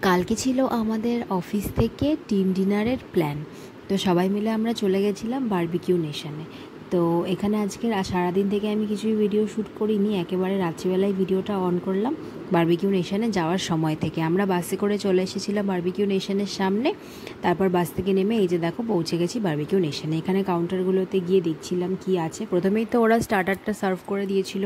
কালকে ছিল আমাদের অফিস থেকে টিম ডিনারের প্ল্যান। তো সবাই মিলে আমরা চলে গেছিলাম বারবিকিউ নেশনে। তো এখানে আজকের সারাদিন থেকে আমি কিছুই ভিডিও শ্যুট করিনি, একেবারে রাত্রিবেলায় ভিডিওটা অন করলাম। বারবিকিউ নেশনে যাওয়ার সময় থেকে আমরা বাসে করে চলে এসেছিলাম বারবিকিউ নেশনের সামনে। তারপর বাস থেকে নেমে এই যে দেখো পৌঁছে গেছি বারবিকিউ নেশনে। এখানে কাউন্টারগুলোতে গিয়ে দেখছিলাম কি আছে। প্রথমেই তো ওরা স্টার্টারটা সার্ভ করে দিয়েছিল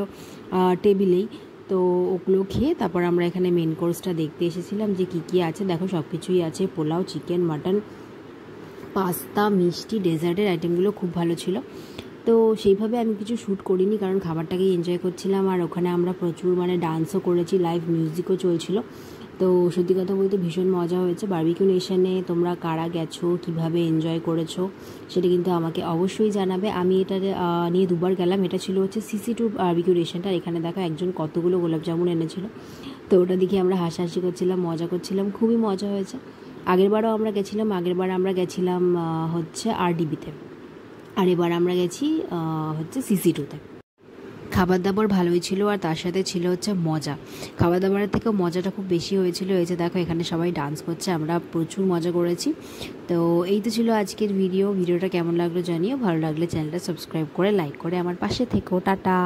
টেবিলেই, তো ওগুলো খেয়ে তারপর আমরা এখানে মেন কোর্সটা দেখতে এসেছিলাম যে কী কী আছে। দেখো সব কিছুই আছে, পোলাও, চিকেন, মাটন, পাস্তা, মিষ্টি, ডেজার্টের আইটেমগুলো খুব ভালো ছিল। তো সেইভাবে আমি কিছু শ্যুট করিনি, কারণ খাবারটাকেই এনজয় করছিলাম। আর ওখানে আমরা প্রচুর ডান্সও করেছি, লাইভ মিউজিকও চলছিল। তো সত্যি কথা বলতে ভীষণ মজা হয়েছে। বারবিকিউ নেশনে তোমরা কারা গেছো, কিভাবে এনজয় করেছো সেটা কিন্তু আমাকে অবশ্যই জানাবে। আমি এটা নিয়ে দুবার গেলাম। এটা ছিল CC2 বারবিকিউ নেশনটা। এখানে দেখো একজন কতগুলো গোলাপ জামুন এনেছিল। তো ওটা দেখে আমরা হাসাহাসি করছিলাম, মজা করছিলাম, খুবই মজা হয়েছে। আগেরবার আমরা গেছিলাম RDBতে, আর এবার আমরা গেছি CC2তে। খাবার দাবার ভালোই ছিল, আর তার সাথে ছিল মজা। খাবার দাবারের থেকেও মজাটা খুব বেশি হয়েছিল। এই যে দেখো এখানে সবাই ডান্স করছে, আমরা প্রচুর মজা করেছি। তো এই তো ছিল আজকের ভিডিওটা কেমন লাগলো জানিও। ভালো লাগলে চ্যানেলটা সাবস্ক্রাইব করে লাইক করে আমার পাশে থেকো। টাটা।